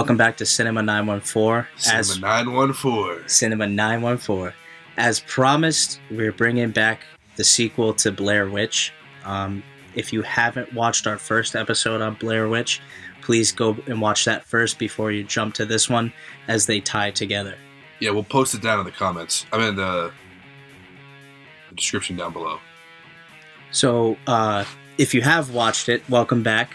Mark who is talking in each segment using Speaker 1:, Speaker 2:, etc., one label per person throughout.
Speaker 1: Welcome back to CINEMA914.
Speaker 2: CINEMA914.
Speaker 1: CINEMA914. As promised, we're bringing back the sequel to Blair Witch. If you haven't watched our first episode on Blair Witch, please go and watch that first before you jump to this one, as they tie together.
Speaker 2: Yeah, we'll post it down in the comments. I mean, the description down below.
Speaker 1: So, if you have watched it, welcome back.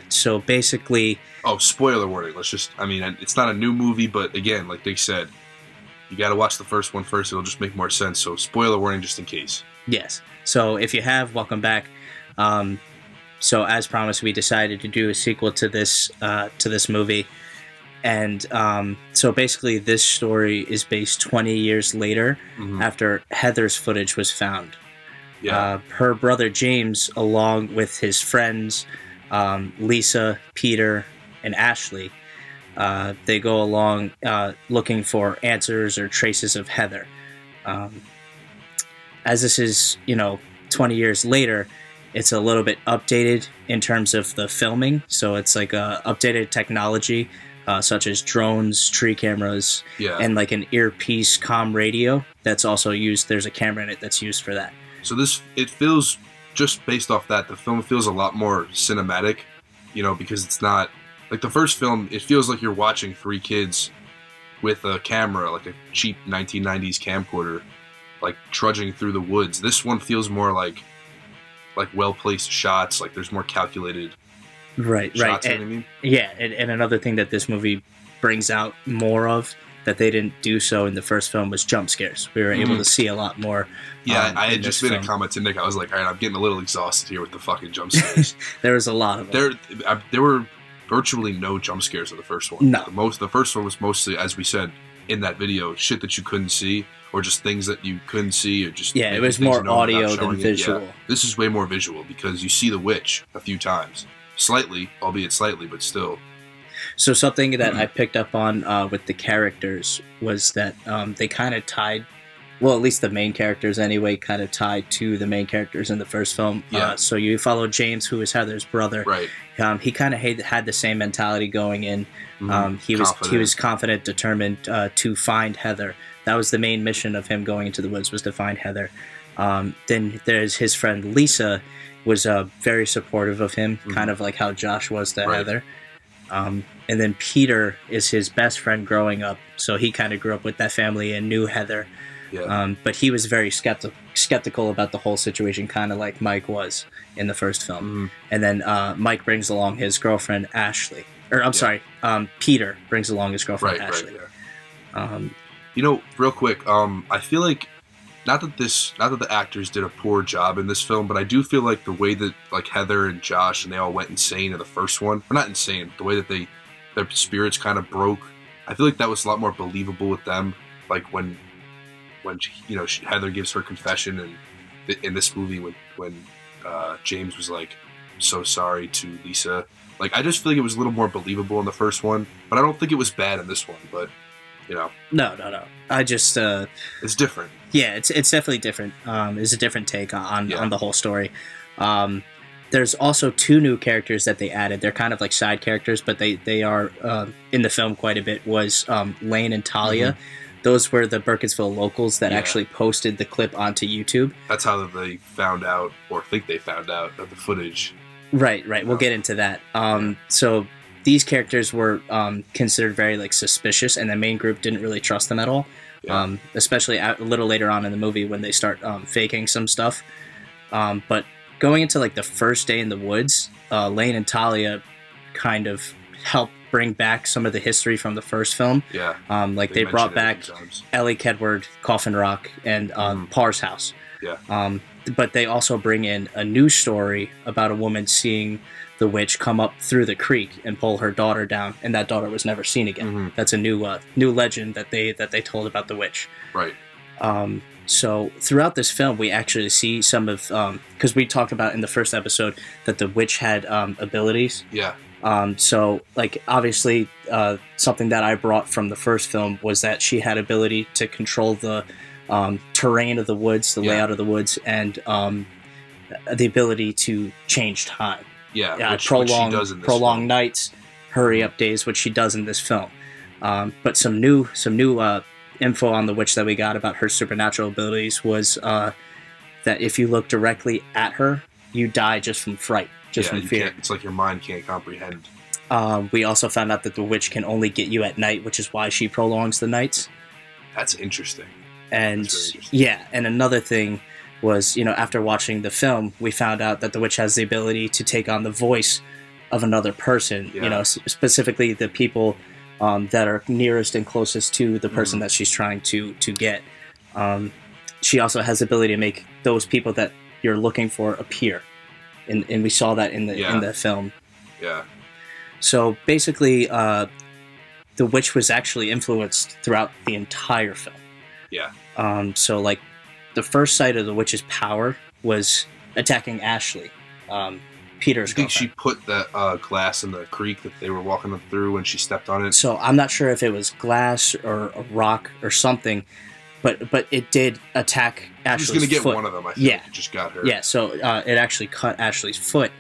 Speaker 1: So basically...
Speaker 2: Oh, spoiler warning. It's not a new movie, but again, like they said, you got to watch the first one first. It'll just make more sense. So spoiler warning just in case.
Speaker 1: Yes. So if you have, welcome back. So as promised, we decided to do a sequel to this movie. And so basically this story is based 20 years later after Heather's footage was found.
Speaker 2: Yeah.
Speaker 1: Her brother James, along with his friends Lisa, Peter, and Ashley, they go along looking for answers or traces of Heather. As this is, 20 years later, it's a little bit updated in terms of the filming. So it's like updated technology, such as drones, tree cameras, and like an earpiece comm radio that's also used. There's a camera in it that's used for that.
Speaker 2: So it feels, just based off that, the film feels a lot more cinematic, because it's not like the first film. It feels like you're watching three kids with a camera, like a cheap 1990s camcorder, like trudging through the woods. This one feels more like well-placed shots, like there's more calculated shots,
Speaker 1: and,
Speaker 2: you know what I mean?
Speaker 1: Yeah, and another thing that this movie brings out more of that they didn't do so in the first film was jump scares. We were able to see a lot more.
Speaker 2: Yeah, I had just made a comment to Nick. I was like, all right, I'm getting a little exhausted here with the fucking jump scares.
Speaker 1: There was a lot of them.
Speaker 2: There were virtually no jump scares in the first one.
Speaker 1: No.
Speaker 2: The first one was mostly, as we said in that video, shit that you couldn't see, or just things that you couldn't see, or just...
Speaker 1: Yeah, it was more audio than visual.
Speaker 2: Yeah. This is way more visual, because you see the witch a few times. Slightly, albeit slightly, but still.
Speaker 1: So something that I picked up on with the characters was that they kind of tied... Well, at least the main characters anyway, kind of tied to the main characters in the first film.
Speaker 2: Yeah.
Speaker 1: So you follow James, who is Heather's brother.
Speaker 2: Right.
Speaker 1: He kind of had the same mentality going in. He was confident, determined to find Heather. That was the main mission of him going into the woods, was to find Heather. Then there's his friend Lisa, was very supportive of him, kind of like how Josh was to Heather. And then Peter is his best friend growing up, so he kind of grew up with that family and knew Heather.
Speaker 2: Yeah.
Speaker 1: But he was very skeptical about the whole situation, kind of like Mike was in the first film. And then Mike brings along his girlfriend Ashley, Peter brings along his girlfriend Ashley.
Speaker 2: Real quick, I feel like not that the actors did a poor job in this film, but I do feel like the way that like Heather and Josh and they all went insane in the first one, or not insane, but the way that their spirits kind of broke, I feel like that was a lot more believable with them. Like when Heather gives her confession, and in this movie when James was like, so sorry to Lisa, like I just feel like it was a little more believable in the first one, but I don't think it was bad in this one. But
Speaker 1: no, I just
Speaker 2: it's different.
Speaker 1: Yeah, it's definitely different. It's a different take on the whole story. There's also two new characters that they added. They're kind of like side characters, but they are in the film quite a bit. Was Lane and Talia. Those were the Burkittsville locals that actually posted the clip onto YouTube.
Speaker 2: That's how they found out, or think they found out, of the footage.
Speaker 1: Right. We'll get into that. So these characters were considered very like suspicious, and the main group didn't really trust them at all. Yeah. Especially a little later on in the movie when they start faking some stuff. But going into like the first day in the woods, Lane and Talia kind of helped bring back some of the history from the first film.
Speaker 2: Yeah.
Speaker 1: They brought back Ellie Kedward, Coffin Rock, and Parr's house.
Speaker 2: Yeah.
Speaker 1: But they also bring in a new story about a woman seeing the witch come up through the creek and pull her daughter down, and that daughter was never seen again. That's a new legend that they told about the witch.
Speaker 2: Right.
Speaker 1: So throughout this film, we actually see some of because we talked about in the first episode that the witch had abilities.
Speaker 2: Yeah.
Speaker 1: So like obviously something that I brought from the first film was that she had ability to control the terrain of the woods, the layout of the woods, and the ability to change time.
Speaker 2: Yeah,
Speaker 1: prolong nights, hurry up days, which she does in this film. But some new info on the witch that we got about her supernatural abilities was that if you look directly at her, you die just from fright, from fear.
Speaker 2: It's like your mind can't comprehend.
Speaker 1: We also found out that the witch can only get you at night, which is why she prolongs the nights.
Speaker 2: That's interesting.
Speaker 1: And and another thing was, after watching the film, we found out that the witch has the ability to take on the voice of another person, specifically the people that are nearest and closest to the person that she's trying to get. She also has the ability to make those people that you're looking for appear. And we saw that in the film.
Speaker 2: Yeah.
Speaker 1: So basically, the witch was actually influenced throughout the entire film.
Speaker 2: Yeah.
Speaker 1: So like, the first sight of the witch's power was attacking Ashley, Peter's girlfriend.
Speaker 2: I think she put that glass in the creek that they were walking through when she stepped on it.
Speaker 1: So I'm not sure if it was glass or a rock or something, but it did attack Ashley's foot.
Speaker 2: She was going to get one of them, I think. It just got her.
Speaker 1: Yeah, so it actually cut Ashley's foot,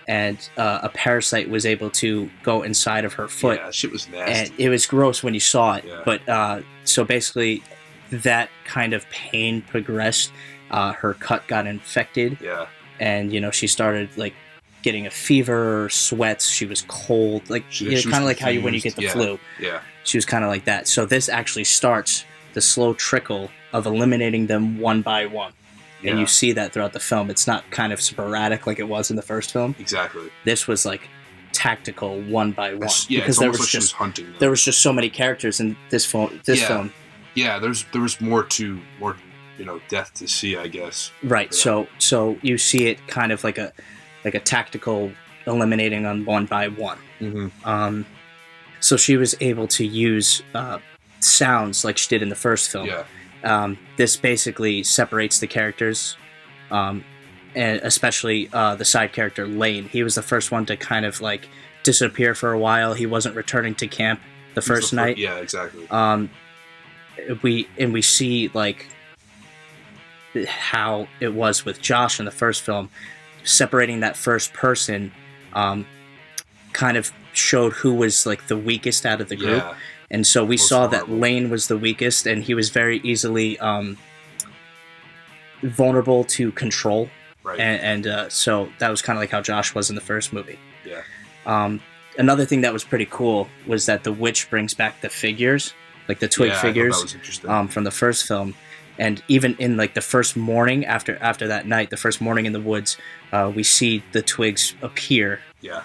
Speaker 1: and a parasite was able to go inside of her foot.
Speaker 2: Yeah, shit was nasty.
Speaker 1: And it was gross when you saw it.
Speaker 2: Yeah.
Speaker 1: But so basically, that kind of pain progressed. Her cut got infected.
Speaker 2: Yeah.
Speaker 1: And, she started, like, getting a fever, sweats. She was cold. Like, kind of like how when you get the flu.
Speaker 2: Yeah.
Speaker 1: She was kind of like that. So this actually starts the slow trickle of eliminating them one by one. Yeah. And you see that throughout the film. It's not kind of sporadic like it was in the first film.
Speaker 2: Exactly.
Speaker 1: This was, like, tactical one by one.
Speaker 2: Yeah, because there was like just hunting them.
Speaker 1: There was just so many characters in this film.
Speaker 2: Yeah, there was more death to see, I guess.
Speaker 1: Right. So you see it kind of like a tactical eliminating on one by one.
Speaker 2: Mm-hmm.
Speaker 1: So she was able to use sounds like she did in the first film.
Speaker 2: Yeah.
Speaker 1: This basically separates the characters, and especially the side character Lane. He was the first one to kind of like disappear for a while. He wasn't returning to camp the first night.
Speaker 2: Yeah, exactly.
Speaker 1: We see like how it was with Josh in the first film, separating that first person, kind of showed who was like the weakest out of the group, and so we saw that Lane was the weakest, and he was very easily vulnerable to control,
Speaker 2: right?
Speaker 1: And so that was kind of like how Josh was in the first movie.
Speaker 2: Yeah.
Speaker 1: Another thing that was pretty cool was that the witch brings back the figures. Like the twig figures from the first film, and even in like the first morning after that night, the first morning in the woods, we see the twigs appear.
Speaker 2: Yeah.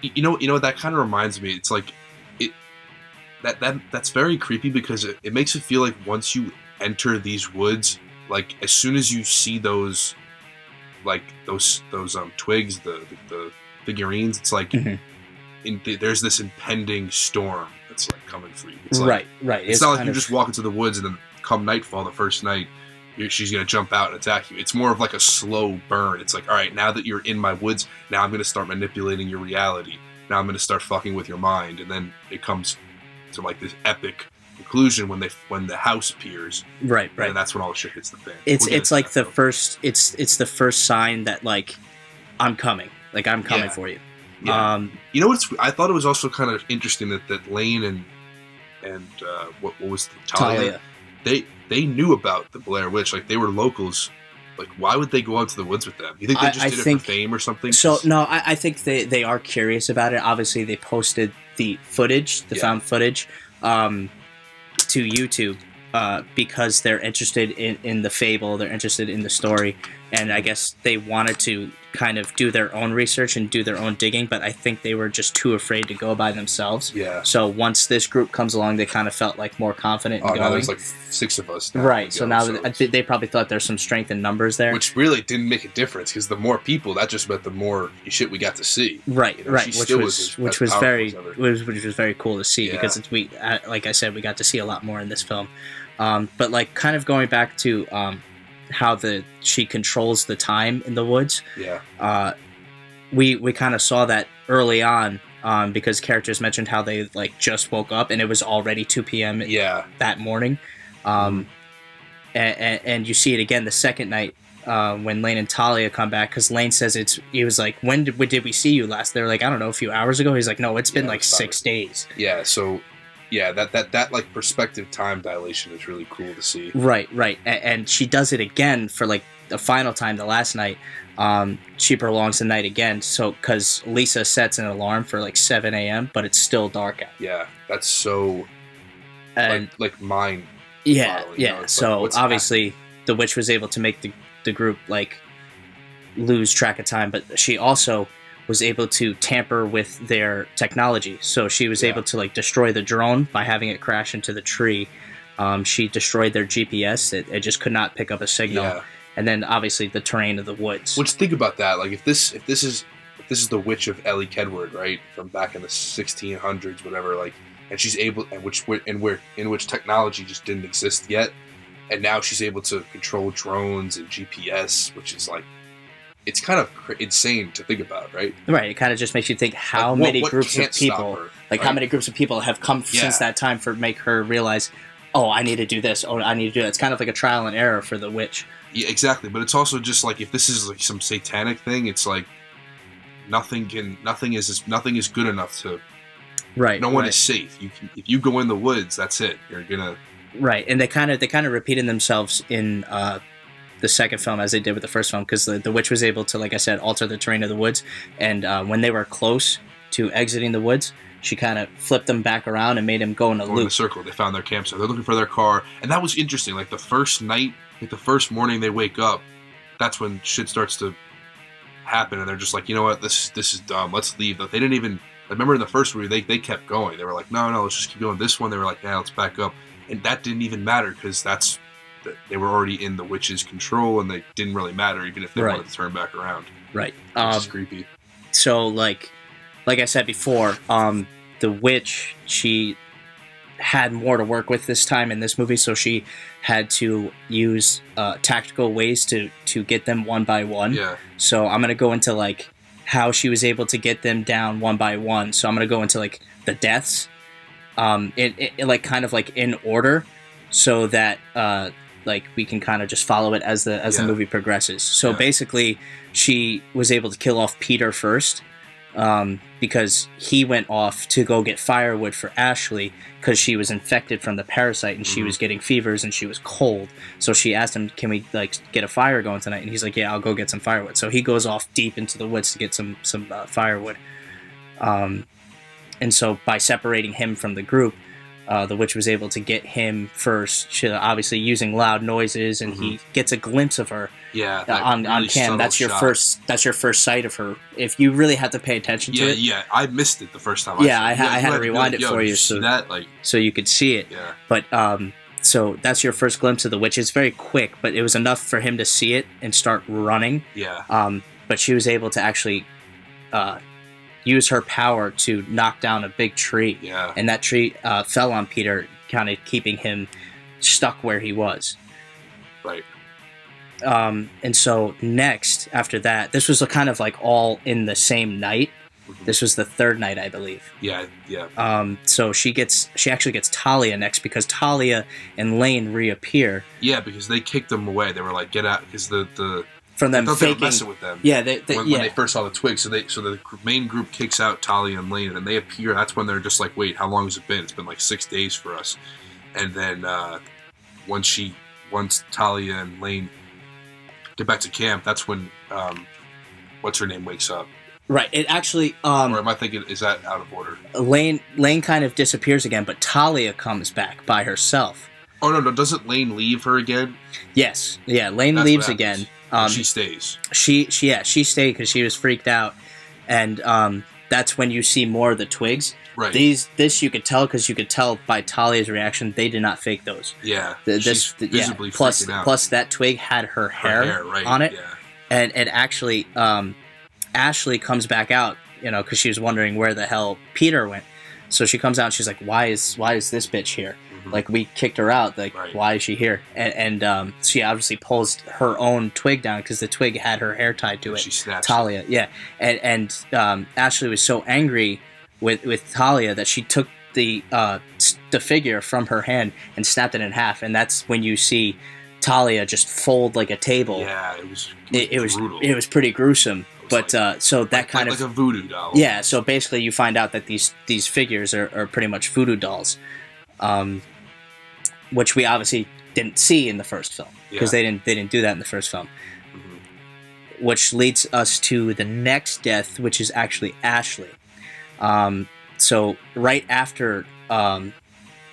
Speaker 2: You know that kind of reminds me. It's like that's very creepy because it makes it feel like once you enter these woods, like as soon as you see those twigs, the figurines, it's like there's this impending storm that's like coming for you. It's like,
Speaker 1: right.
Speaker 2: It's not like you just walk into the woods and then come nightfall the first night, she's gonna jump out and attack you. It's more of like a slow burn. It's like, all right, now that you're in my woods, now I'm gonna start manipulating your reality. Now I'm gonna start fucking with your mind, and then it comes to like this epic conclusion when the house appears.
Speaker 1: Right.
Speaker 2: And that's when all the shit hits the fan.
Speaker 1: It's like the first. It's the first sign that like I'm coming. Like I'm coming for you.
Speaker 2: Yeah. I thought it was also kind of interesting that Lane and what was Talia? They knew about the Blair Witch. Like they were locals. Like why would they go out to the woods with them? You think they just did it for fame or something?
Speaker 1: So no, I think they are curious about it. Obviously, they posted the footage, found footage, to YouTube because they're interested in the fable. They're interested in the story, and I guess they wanted to kind of do their own research and do their own digging, but I think they were just too afraid to go by themselves.
Speaker 2: Yeah.
Speaker 1: So once this group comes along, they kind of felt like more confident in going.
Speaker 2: Now there's like 6 of us.
Speaker 1: Right. So now they probably thought there's some strength in numbers there.
Speaker 2: Which really didn't make a difference because the more people, that just meant the more shit we got to see.
Speaker 1: Right. Right. Which was very cool to see because like I said, we got to see a lot more in this film. But like kind of going back to how she controls the time in the woods.
Speaker 2: Yeah.
Speaker 1: We kind of saw that early on because characters mentioned how they like just woke up and it was already 2 p.m. that morning. And you see it again the second night when Lane and Talia come back, because Lane says he was like, when did we see you last? They're like, I don't know, a few hours ago. He's like, no, it's been like 6 days.
Speaker 2: Yeah, so yeah, that like perspective time dilation is really cool to see.
Speaker 1: Right. And she does it again for like the final time, the last night. She prolongs the night again, so because Lisa sets an alarm for like 7 a.m., but it's still dark out.
Speaker 2: Yeah, that's so like mind.
Speaker 1: Yeah. So
Speaker 2: like,
Speaker 1: obviously, the witch was able to make the group like lose track of time, but she also was able to tamper with their technology. So she was able to like destroy the drone by having it crash into the tree. She destroyed their GPS. It just could not pick up a signal.
Speaker 2: Yeah.
Speaker 1: And then obviously the terrain of the woods.
Speaker 2: Which, think about that. Like if this is the witch of Ellie Kedward, right, from back in the 1600s, whatever. Like, and she's able, in which technology just didn't exist yet, and now she's able to control drones and GPS, which is like, it's kind of insane to think about, right?
Speaker 1: Right. It kind of just makes you think how many groups of people, how many groups of people have come since that time for make her realize, oh, I need to do this. Oh, I need to do that. It's kind of like a trial and error for the witch.
Speaker 2: Yeah, exactly. But it's also just like, if this is like some satanic thing, it's like nothing is good enough to.
Speaker 1: Right.
Speaker 2: No one is safe. If you go in the woods, that's it. You're gonna.
Speaker 1: Right, and they kind of repeated themselves in the second film as they did with the first film, because the witch was able to, like I said, alter the terrain of the woods, and when they were close to exiting the woods, she kind of flipped them back around and made them go in a loop.
Speaker 2: In a circle. They found their campsite. They're looking for their car, and that was interesting. Like the first night, like the first morning they wake up, that's when shit starts to happen, and they're just like, you know what, this is dumb. Let's leave. They didn't even. I remember in the first movie, they kept going. They were like, no, let's just keep going. This one, they were like, yeah, let's back up, and that didn't even matter because they were already in the witch's control, and they didn't really matter, even if they wanted to turn back around.
Speaker 1: Right.
Speaker 2: Which is creepy.
Speaker 1: So, like I said before, the witch, she had more to work with this time in this movie, so she had to use tactical ways to get them one by one.
Speaker 2: Yeah.
Speaker 1: So I'm going to go into, like, how she was able to get them down one by one. So I'm going to go into, like, the deaths, like, kind of, like, in order, so that like we can kind of just follow it as the movie progresses. So basically, she was able to kill off Peter first, because he went off to go get firewood for Ashley because she was infected from the parasite and she was getting fevers and she was cold. So she asked him, "Can we like get a fire going tonight?" And he's like, "Yeah, I'll go get some firewood." So he goes off deep into the woods to get some firewood. And so by separating him from the group, the witch was able to get him first. She, obviously using loud noises, and he gets a glimpse of her.
Speaker 2: Yeah,
Speaker 1: on
Speaker 2: really
Speaker 1: cam. That's your
Speaker 2: shot.
Speaker 1: That's your first sight of her. If you really have to pay attention to it.
Speaker 2: Yeah, I missed it the first time.
Speaker 1: I had to rewind it for you, so you could see it.
Speaker 2: Yeah.
Speaker 1: But so that's your first glimpse of the witch. It's very quick, but it was enough for him to see it and start running.
Speaker 2: Yeah.
Speaker 1: But she was able to actually use her power to knock down a big tree.
Speaker 2: Yeah.
Speaker 1: And that tree fell on Peter, kind of keeping him stuck where he was.
Speaker 2: Right.
Speaker 1: And so next, after that, this was kind of like all in the same night. This was the third night, I believe.
Speaker 2: Yeah.
Speaker 1: So she actually gets Talia next, because Talia and Lane reappear.
Speaker 2: Yeah, because they kicked them away. They were like, "Get out!" Because
Speaker 1: from them faking,
Speaker 2: they were messing with them.
Speaker 1: Yeah,
Speaker 2: when they first saw the twigs. So the main group kicks out Talia and Lane, and they appear. That's when they're just like, "Wait, how long has it been? It's been like 6 days for us." And then once Talia and Lane get back to camp, that's when what's her name wakes up.
Speaker 1: Right. It actually.
Speaker 2: Or am I thinking, is that out of order?
Speaker 1: Lane kind of disappears again, but Talia comes back by herself.
Speaker 2: Oh no! Doesn't Lane leave her again?
Speaker 1: Yes. Yeah. Lane leaves again.
Speaker 2: She stays.
Speaker 1: She stayed because she was freaked out, and that's when you see more of the twigs.
Speaker 2: Right.
Speaker 1: This you could tell, because you could tell by Talia's reaction, they did not fake those.
Speaker 2: Yeah. She's visibly freaking out.
Speaker 1: Plus that twig had her hair on it.
Speaker 2: Yeah.
Speaker 1: And actually, Ashley comes back out, because she was wondering where the hell Peter went. So she comes out and she's like, "Why is this bitch here? Like, we kicked her out. Like, why is she here?" And she obviously pulls her own twig down because the twig had her hair tied to it.
Speaker 2: She snaps
Speaker 1: Talia, yeah. And Ashley was so angry with Talia that she took the figure from her hand and snapped it in half. And that's when you see Talia just fold like a table.
Speaker 2: Yeah, it was brutal.
Speaker 1: It was pretty gruesome. But so that kind
Speaker 2: of like a voodoo doll.
Speaker 1: Yeah, so basically you find out that these figures are pretty much voodoo dolls, which we obviously didn't see in the first film because they didn't do that in the first film. Mm-hmm. Which leads us to the next death, which is actually Ashley. So right after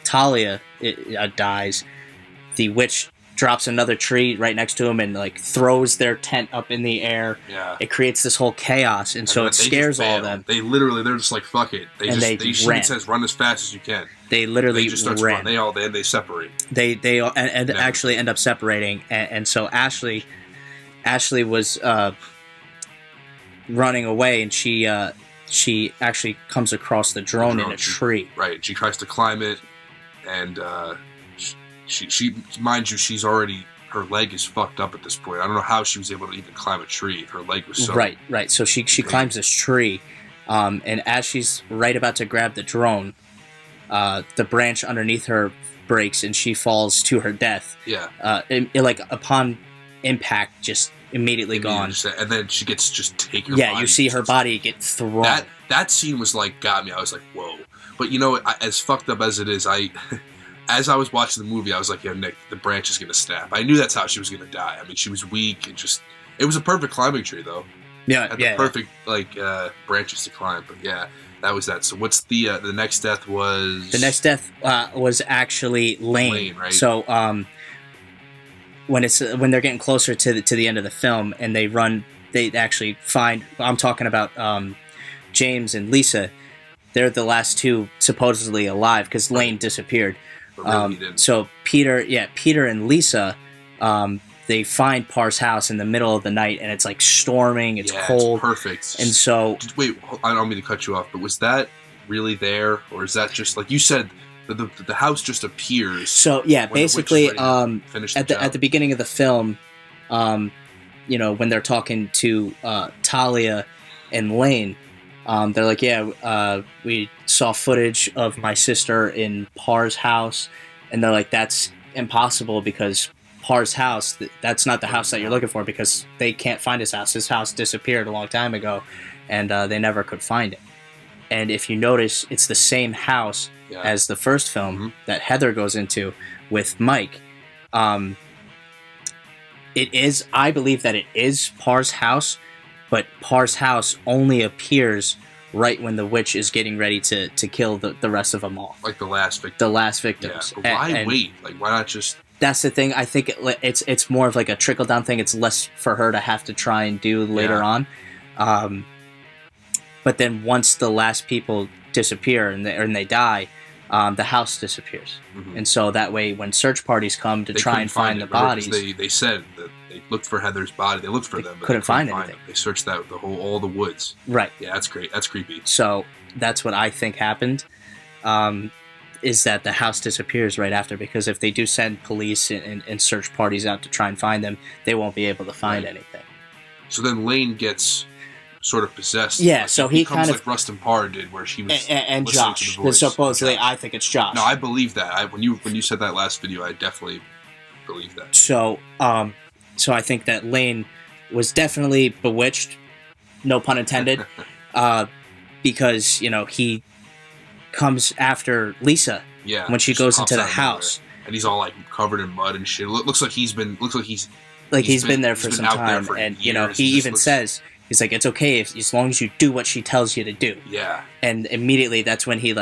Speaker 1: Talia dies, the witch drops another tree right next to him and like throws their tent up in the air.
Speaker 2: Yeah.
Speaker 1: It creates this whole chaos, and so it scares all of them.
Speaker 2: They're just like, fuck it. She even says, run as fast as you can.
Speaker 1: They literally
Speaker 2: just start to run. They separate.
Speaker 1: They actually end up separating, and so Ashley was running away, and she actually comes across the drone in a tree.
Speaker 2: Right. She tries to climb it, and she mind you, she's already, her leg is fucked up at this point. I don't know how she was able to even climb a tree. Her leg was so...
Speaker 1: Right. So she climbs this tree, and as she's right about to grab the drone, the branch underneath her breaks, and she falls to her death.
Speaker 2: Yeah.
Speaker 1: Like, upon impact, just immediately gone.
Speaker 2: And then she gets just taken.
Speaker 1: Yeah, you see her body get thrown.
Speaker 2: That scene was like, got me. I was like, whoa. But you know, as fucked up as it is, as I was watching the movie, I was like, yeah, Nick, the branch is going to snap. I knew that's how she was going to die. I mean, she was weak and it was a perfect climbing tree, though.
Speaker 1: Yeah,
Speaker 2: the perfect, branches to climb. But yeah, that was that. So what's the next death was?
Speaker 1: The next death was actually Lane. Right? So, when they're getting closer to the end of the film and they actually find, I'm talking about James and Lisa. They're the last two supposedly alive because Lane disappeared. So Peter and Lisa, they find Parr's house in the middle of the night, and it's like storming. It's cold.
Speaker 2: It's perfect.
Speaker 1: And so,
Speaker 2: wait, I don't mean to cut you off, but was that really there, or is that just like you said? The house just appears.
Speaker 1: So yeah, basically, at the beginning of the film, when they're talking to Talia and Lane. They're like, we saw footage of my sister in Parr's house, and they're like, that's impossible because Parr's house, that's not the house that you're looking for because they can't find his house. His house disappeared a long time ago, and they never could find it. And if you notice, it's the same house as the first film that Heather goes into with Mike. I believe that it is Parr's house, but Parr's house only appears right when the witch is getting ready to kill the rest of them all.
Speaker 2: Like the last victim.
Speaker 1: The last victims.
Speaker 2: Yeah, but why wait? Like, why not just...
Speaker 1: That's the thing. I think it's more of like a trickle-down thing. It's less for her to have to try and do later on. But then once the last people disappear and they die, the house disappears. Mm-hmm. And so that way when search parties come to try and find the bodies...
Speaker 2: They said that they looked for Heather's body. They looked for them, but
Speaker 1: couldn't find anything.
Speaker 2: They searched all the woods.
Speaker 1: Right.
Speaker 2: Yeah, that's great. That's creepy.
Speaker 1: So that's what I think happened, is that the house disappears right after, because if they do send police and search parties out to try and find them, they won't be able to find anything.
Speaker 2: So then Lane gets sort of possessed.
Speaker 1: Yeah, like, so he
Speaker 2: becomes
Speaker 1: kind of
Speaker 2: like Rustin Parr did, where she was
Speaker 1: and
Speaker 2: listening
Speaker 1: Josh.
Speaker 2: to the voice.
Speaker 1: Supposedly, I think it's Josh.
Speaker 2: No, I believe that. When you said that last video, I definitely believe that.
Speaker 1: So, so I think that Lane was definitely bewitched, no pun intended, because he comes after Lisa when she goes into the house,
Speaker 2: and he's all like covered in mud and shit. Looks like he's been
Speaker 1: there for some time, and he even says. He's like, it's okay as long as you do what she tells you to do.
Speaker 2: Yeah.
Speaker 1: And immediately that's when he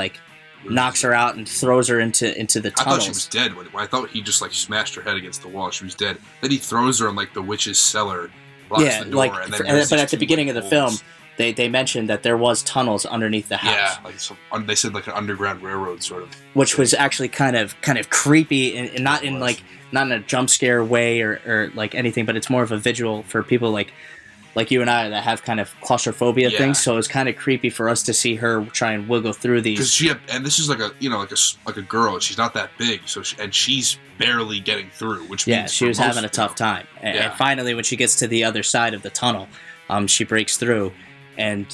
Speaker 1: knocks her out and throws her into the tunnels.
Speaker 2: I thought she was dead. When I thought he just smashed her head against the wall. She was dead. Then he throws her in the witch's cellar, locks the door, and then
Speaker 1: but at the beginning of the film, they mentioned that there was tunnels underneath the house.
Speaker 2: Yeah, they said like an underground railroad sort of.
Speaker 1: Which was actually kind of creepy and not in not in a jump scare way or like anything, but it's more of a visual for people like you and I that have kind of claustrophobia things, so it's kind of creepy for us to see her try and wiggle through these.
Speaker 2: Because and this is like a girl. She's not that big, and she's barely getting through. Which means
Speaker 1: she was having a tough time. And finally, when she gets to the other side of the tunnel, she breaks through, and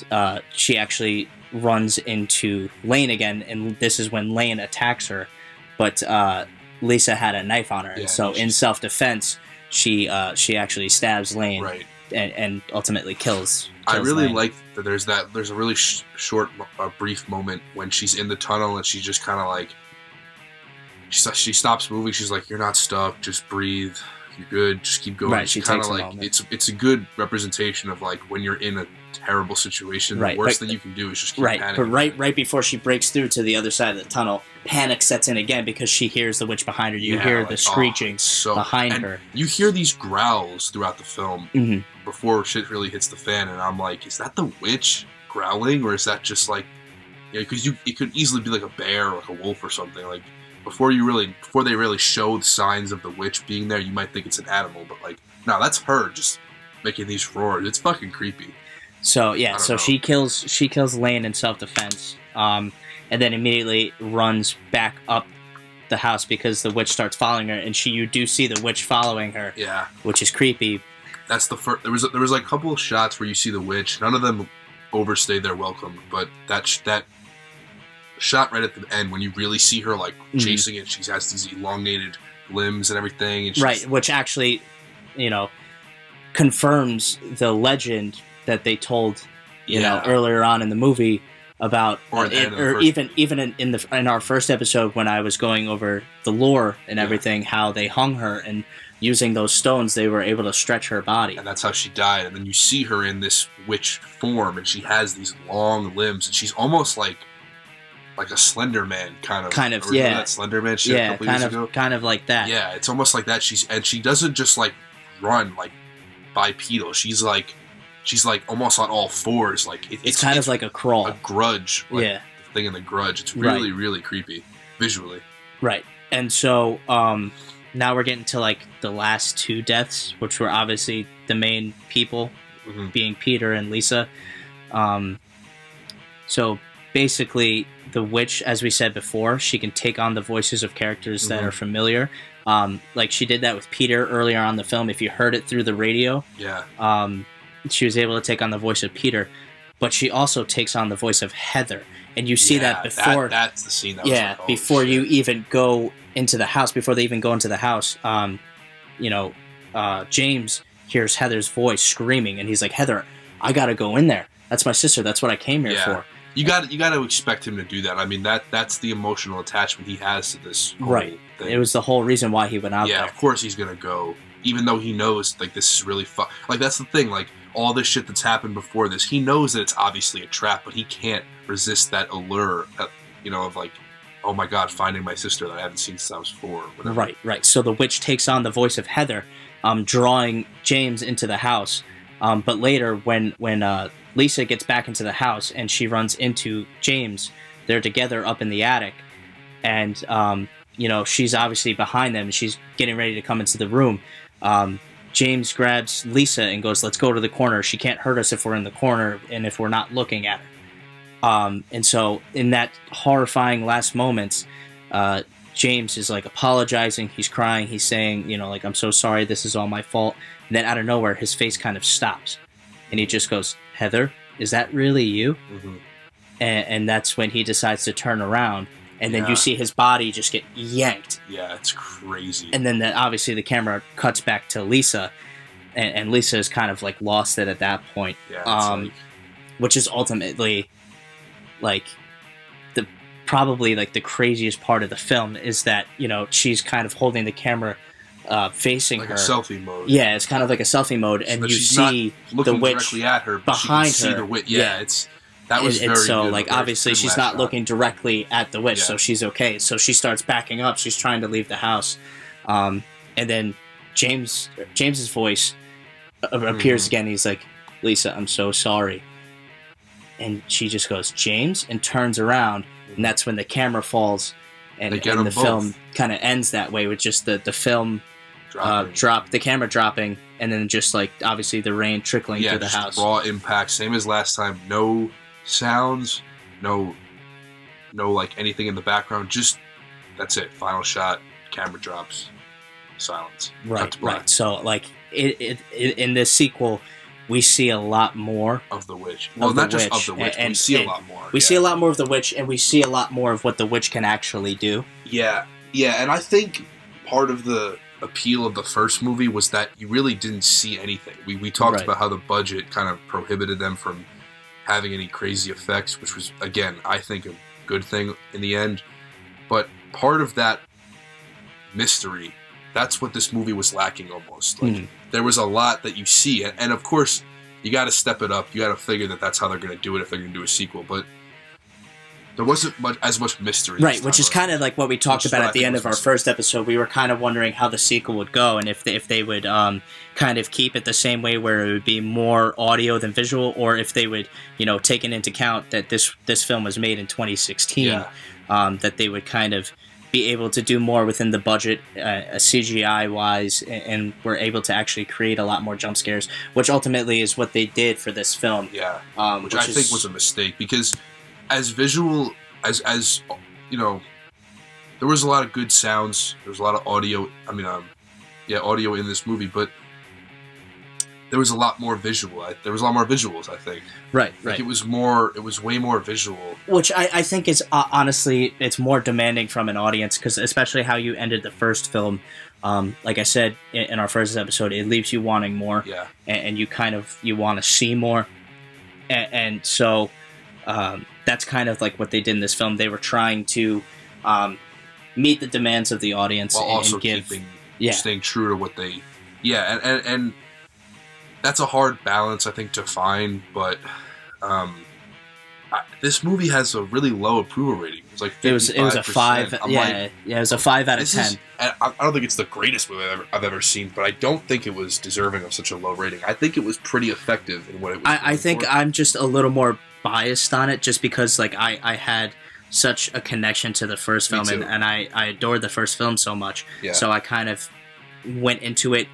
Speaker 1: she actually runs into Lane again. And this is when Lane attacks her, but Lisa had a knife on her, and so in self-defense, she actually stabs Lane,
Speaker 2: right,
Speaker 1: and ultimately kills
Speaker 2: I really
Speaker 1: Lane.
Speaker 2: like that. There's a really short, brief moment when she's in the tunnel and she just kind of like she stops moving. She's like, "You're not stuck. Just breathe. You're good. Just keep going."
Speaker 1: Right, she
Speaker 2: kind
Speaker 1: takes
Speaker 2: of
Speaker 1: a
Speaker 2: like
Speaker 1: moment.
Speaker 2: it's a good representation of like when you're in a terrible situation.
Speaker 1: Right,
Speaker 2: the worst thing you can do is just keep panicking.
Speaker 1: But right before she breaks through to the other side of the tunnel, panic sets in again because she hears the witch behind her. You hear the screeching behind her.
Speaker 2: You hear these growls throughout the film before shit really hits the fan, and I'm like, is that the witch growling, or is that just like, because it could easily be like a bear or like a wolf or something. Like before they really show the signs of the witch being there, you might think it's an animal, but like, no, that's her just making these roars. It's fucking creepy.
Speaker 1: So she kills Lane in self-defense, and then immediately runs back up the house because the witch starts following her, and you do see the witch following her, which is creepy.
Speaker 2: That's the first. There was like a couple of shots where you see the witch. None of them overstayed their welcome, but that shot right at the end when you really see her like chasing it, she has these elongated limbs and everything, and
Speaker 1: which actually, confirms the legend that they told, earlier on in the movie about, even in our first episode when I was going over the lore and everything, how they hung her, and using those stones they were able to stretch her body,
Speaker 2: and that's how she died. And then you see her in this witch form, and she has these long limbs, and she's almost like a Slender Man kind of that Slender Man shit a couple years ago,
Speaker 1: kind of like that.
Speaker 2: Yeah, it's almost like that. She doesn't just like run like bipedal. She's like almost on all fours. Like
Speaker 1: it's kind of like a crawl,
Speaker 2: a grudge. Like the thing in the Grudge. It's really really creepy visually.
Speaker 1: Right, and so now we're getting to like the last two deaths, which were obviously the main people, being Peter and Lisa. So basically, the witch, as we said before, she can take on the voices of characters that are familiar. Like she did that with Peter earlier on in the film. If you heard it through the radio, she was able to take on the voice of Peter, but she also takes on the voice of Heather. And you see that before.
Speaker 2: That's the scene that was like,
Speaker 1: before you even go into the house, before they even go into the house, James hears Heather's voice screaming, and he's like, "Heather, I gotta go in there. That's my sister. That's what I came here for."
Speaker 2: You got to expect him to do that. I mean, that's the emotional attachment he has to this whole thing.
Speaker 1: It was the whole reason why he went out there.
Speaker 2: Yeah, of course he's gonna go, even though he knows like this is really fun. Like that's the thing. Like all this shit that's happened before this, he knows that it's obviously a trap, but he can't resist that allure. Of like, oh my god, finding my sister that I haven't seen since I was 4. Whatever.
Speaker 1: Right. So the witch takes on the voice of Heather, drawing James into the house. But later, when Lisa gets back into the house and she runs into James, they're together up in the attic, and she's obviously behind them. She's getting ready to come into the room. James grabs Lisa and goes, "Let's go to the corner. She can't hurt us if we're in the corner and if we're not looking at her." And so in that horrifying last moments, James is like apologizing. He's crying. He's saying, like, "I'm so sorry. This is all my fault." And then out of nowhere, his face kind of stops. And he just goes, "Heather, is that really you?" And that's when he decides to turn around. And then you see his body just get yanked.
Speaker 2: Yeah, it's crazy.
Speaker 1: And then obviously the camera cuts back to Lisa. And Lisa is kind of like lost it at that point.
Speaker 2: Yeah,
Speaker 1: which is ultimately like probably like the craziest part of the film is that, she's kind of holding the camera facing
Speaker 2: like
Speaker 1: her.
Speaker 2: Like a selfie mode.
Speaker 1: Yeah, it's kind of like a selfie mode, and you see the witch
Speaker 2: directly at her, but
Speaker 1: behind
Speaker 2: she can
Speaker 1: her.
Speaker 2: See the witch. Yeah, that was very
Speaker 1: so
Speaker 2: good.
Speaker 1: like obviously she's not looking directly at the witch, so she's okay. So she starts backing up. She's trying to leave the house, and then James's voice appears again. He's like, "Lisa, I'm so sorry," and she just goes, "James," and turns around, and that's when the camera falls, and the film kind of ends that way with just the film. The camera dropping, and then just like obviously the rain trickling through the house.
Speaker 2: Raw impact, same as last time. No sounds, no like anything in the background. Just that's it. Final shot, camera drops, silence.
Speaker 1: Right. So like it in this sequel, we see a lot more
Speaker 2: of the witch. Well, not just of the witch, we see a lot more.
Speaker 1: We see a lot more of the witch, and we see a lot more of what the witch can actually do.
Speaker 2: Yeah. Yeah, and I think part of the appeal of the first movie was that you really didn't see anything. We talked about how the budget kind of prohibited them from having any crazy effects, which was, again, I think a good thing in the end. But part of that mystery, that's what this movie was lacking almost. Like, there was a lot that you see, and of course, you got to step it up. You got to figure that that's how they're going to do it if they're going to do a sequel. But there wasn't as much mystery.
Speaker 1: Right, which is kind of like what we talked about at the end of our first episode. We were kind of wondering how the sequel would go, and if they would kind of keep it the same way where it would be more audio than visual, or if they would, taking into account that this film was made in 2016, that they would kind of be able to do more within the budget, CGI-wise, and were able to actually create a lot more jump scares, which ultimately is what they did for this film.
Speaker 2: Yeah, which I think was a mistake, because as visual as there was a lot of good sounds. There was a lot of audio. Audio in this movie, but there was a lot more visual. There was a lot more visuals, I think.
Speaker 1: Right.
Speaker 2: It was way more visual.
Speaker 1: Which I think is, honestly, it's more demanding from an audience, because especially how you ended the first film. Like I said in our first episode, it leaves you wanting more.
Speaker 2: Yeah.
Speaker 1: And you want to see more. And so that's kind of like what they did in this film. They were trying to meet the demands of the audience
Speaker 2: while also staying true to what they... Yeah, and that's a hard balance, I think, to find, but this movie has a really low approval rating. It's like 55%.
Speaker 1: It was a 5. It was a 5 out of 10.
Speaker 2: I don't think it's the greatest movie I've ever seen, but I don't think it was deserving of such a low rating. I think it was pretty effective in what it was.
Speaker 1: I think I'm just a little more biased on it, just because I had such a connection to the first film, and I adored the first film so much.
Speaker 2: Yeah.
Speaker 1: So I kind of went into it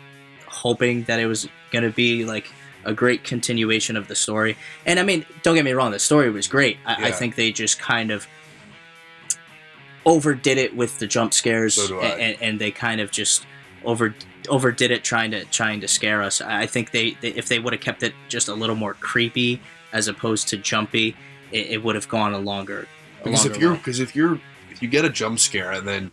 Speaker 1: hoping that it was going to be like a great continuation of the story. And I mean, don't get me wrong, the story was great. I think they just kind of overdid it with the jump scares, and they kind of just overdid it trying to scare us. I think they if they would have kept it just a little more creepy as opposed to jumpy, it would have gone a longer.
Speaker 2: Because if you get a jump scare and then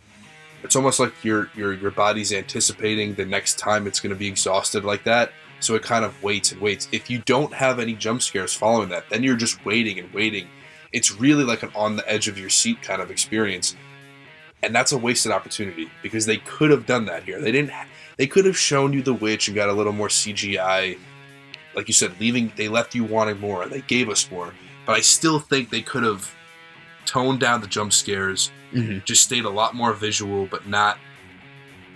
Speaker 2: it's almost like your body's anticipating the next time it's going to be exhausted like that, so it kind of waits and waits. If you don't have any jump scares following that, then you're just waiting and waiting. It's really like an on the edge of your seat kind of experience, and that's a wasted opportunity, because they could have done that here. They could have shown you the witch and got a little more CGI, like you said. They left you wanting more, and they gave us more. But I still think they could have toned down the jump scares, just stayed a lot more visual, but not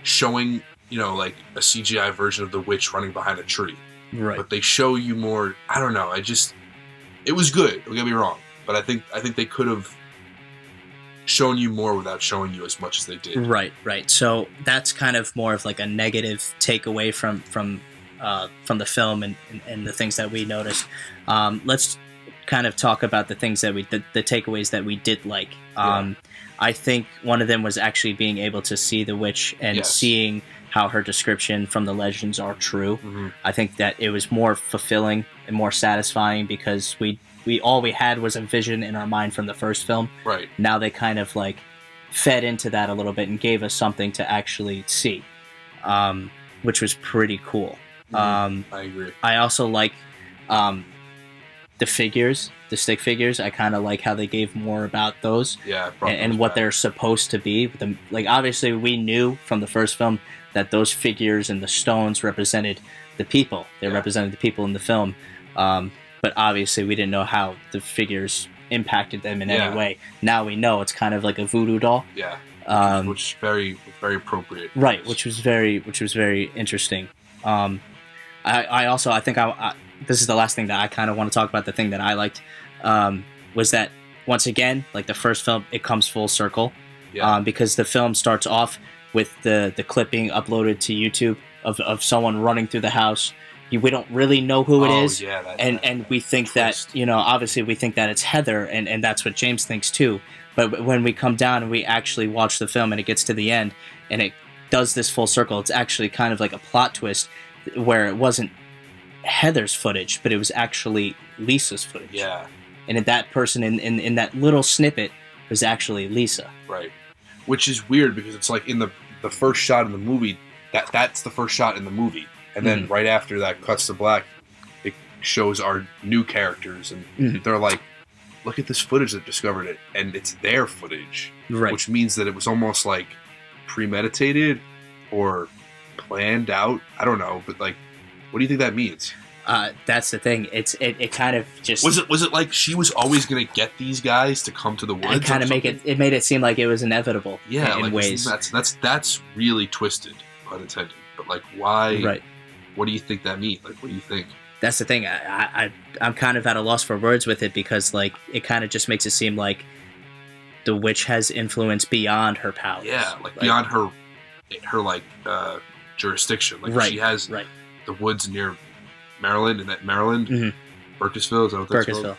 Speaker 2: showing, like a CGI version of the witch running behind a tree.
Speaker 1: Right.
Speaker 2: But they show you more. I don't know. It was good. Don't get me wrong. But I think they could have shown you more without showing you as much as they did.
Speaker 1: Right. So that's kind of more of like a negative takeaway from the film and the things that we noticed. Let's kind of talk about the things that the takeaways that we did like. I think one of them was actually being able to see the witch and seeing how her description from the legends are true. I think that it was more fulfilling and more satisfying, because we all we had was a vision in our mind from the first film.
Speaker 2: Right.
Speaker 1: Now they kind of like fed into that a little bit and gave us something to actually see, which was pretty cool.
Speaker 2: I agree.
Speaker 1: I also like the figures, the stick figures. I kind of like how they gave more about those, and what they're supposed to be. Like, obviously, we knew from the first film that those figures and the stones represented the people. They represented the people in the film, but obviously, we didn't know how the figures impacted them in any way. Now we know it's kind of like a voodoo doll.
Speaker 2: Yeah, which is very, very appropriate.
Speaker 1: Right, which was very interesting. I think this is the last thing that I kind of want to talk about. The thing that I liked was that, once again, like the first film, it comes full circle, because the film starts off with the clipping uploaded to YouTube of someone running through the house. We don't really know who it is, and we think that, obviously we think that it's Heather, and that's what James thinks too. But when we come down and we actually watch the film and it gets to the end and it does this full circle, it's actually kind of like a plot twist where it wasn't Heather's footage, but it was actually Lisa's footage.
Speaker 2: Yeah.
Speaker 1: And that person in that little snippet was actually Lisa.
Speaker 2: Right. which is weird because it's like in the first shot in the movie, that's the first shot in the movie, and then right after that cuts to black, it shows our new characters, and they're like, look at this footage that discovered it, and it's their footage,
Speaker 1: right?
Speaker 2: Which means that it was almost like premeditated or planned out. I don't know, but like, what do you think that means?
Speaker 1: That's the thing. It kind of just
Speaker 2: was it like she was always gonna get these guys to come to the woods?
Speaker 1: And kind of made it seem like it was inevitable.
Speaker 2: Yeah,
Speaker 1: in
Speaker 2: like,
Speaker 1: ways.
Speaker 2: That's really twisted, pun intended. But like, why?
Speaker 1: Right.
Speaker 2: What do you think that means? Like, what do you think?
Speaker 1: That's the thing. I'm kind of at a loss for words with it because like it kind of just makes it seem like the witch has influence beyond her powers.
Speaker 2: Yeah, like beyond her like jurisdiction. Like she has the woods near Maryland, and that Maryland, Burkittsville, is that what that's called?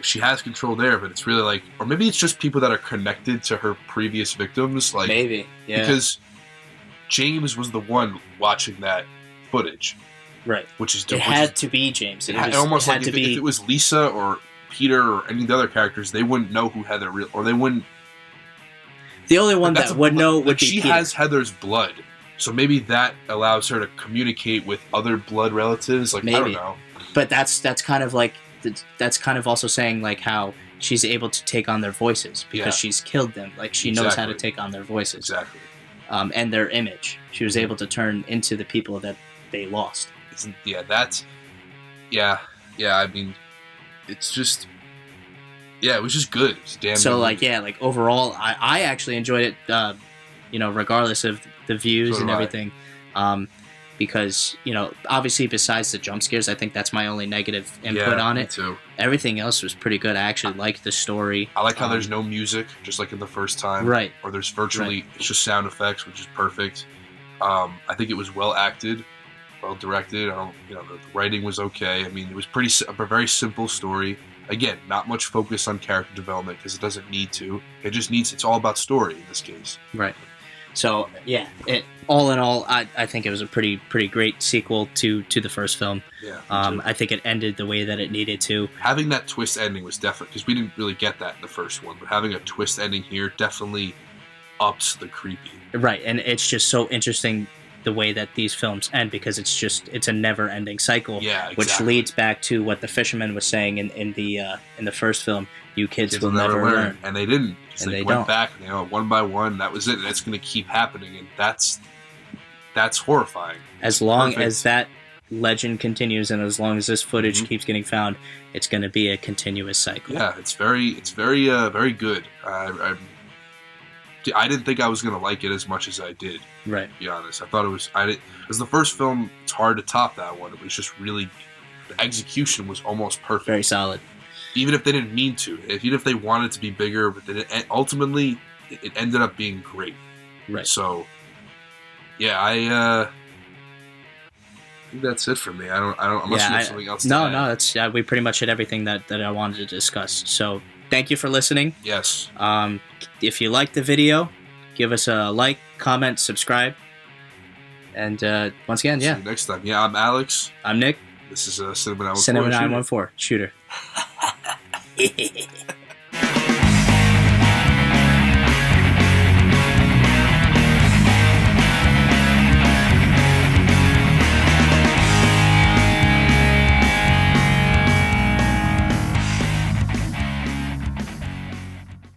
Speaker 2: She has control there, but it's really like, or maybe it's just people that are connected to her previous victims, like
Speaker 1: maybe, yeah.
Speaker 2: Because James was the one watching that footage,
Speaker 1: right?
Speaker 2: Which is
Speaker 1: it had to be James. It
Speaker 2: almost
Speaker 1: had
Speaker 2: like
Speaker 1: to be.
Speaker 2: If it was Lisa or Peter or any of the other characters, they wouldn't know who Heather real, or they wouldn't.
Speaker 1: The only one that would know would be
Speaker 2: she
Speaker 1: Peter.
Speaker 2: Has Heather's blood. So maybe that allows her to communicate with other blood relatives. Like, maybe. I don't know.
Speaker 1: But that's kind of like that's kind of also saying like how she's able to take on their voices because she's killed them. Like she knows how to take on their voices.
Speaker 2: Exactly.
Speaker 1: And their image. She was able to turn into the people that they lost.
Speaker 2: I mean, it's just. Yeah, it was just good. It was damn
Speaker 1: so
Speaker 2: good.
Speaker 1: like overall, I actually enjoyed it. Regardless of the views and everything, because obviously besides the jump scares, I think that's my only negative input on it.
Speaker 2: Me too.
Speaker 1: Everything else was pretty good. I actually liked the story.
Speaker 2: I like how there's no music, just like in the first time,
Speaker 1: right?
Speaker 2: Or there's virtually it's just sound effects, which is perfect. I think it was well acted, well directed. The writing was okay. I mean, it was a very simple story. Again, not much focus on character development because it doesn't need to. It's all about story in this case.
Speaker 1: Right. So yeah, all in all, I think it was a pretty great sequel to the first film.
Speaker 2: Yeah.
Speaker 1: I think it ended the way that it needed to.
Speaker 2: Having that twist ending was definitely, because we didn't really get that in the first one, but having a twist ending here definitely ups the creepy.
Speaker 1: Right, and it's just so interesting the way that these films end because it's a never-ending cycle.
Speaker 2: Yeah, exactly.
Speaker 1: Which leads back to what the fisherman was saying in the first film. You kids will never learn.
Speaker 2: And they didn't.
Speaker 1: And they
Speaker 2: went back, one by one. That was it, and it's going to keep happening, and that's horrifying.
Speaker 1: As long as that legend continues, and as long as this footage keeps getting found, it's going to be a continuous cycle.
Speaker 2: Yeah, it's very very good. I didn't think I was going to like it as much as I did.
Speaker 1: Right.
Speaker 2: To be honest, I thought it was. Because the first film, it's hard to top that one. It was just really, the execution was almost perfect.
Speaker 1: Very solid.
Speaker 2: Even if they didn't mean to, even if they wanted to be bigger, but ultimately it ended up being great.
Speaker 1: Right.
Speaker 2: So, yeah, I think that's it for me. I don't. Unless you have something else.
Speaker 1: No, that's we pretty much hit everything that I wanted to discuss. So, thank you for listening.
Speaker 2: Yes.
Speaker 1: If you liked the video, give us a like, comment, subscribe, and once again,
Speaker 2: See you next time. Yeah, I'm Alex.
Speaker 1: I'm Nick.
Speaker 2: This is CINEMA914.
Speaker 1: CINEMA914 shooter.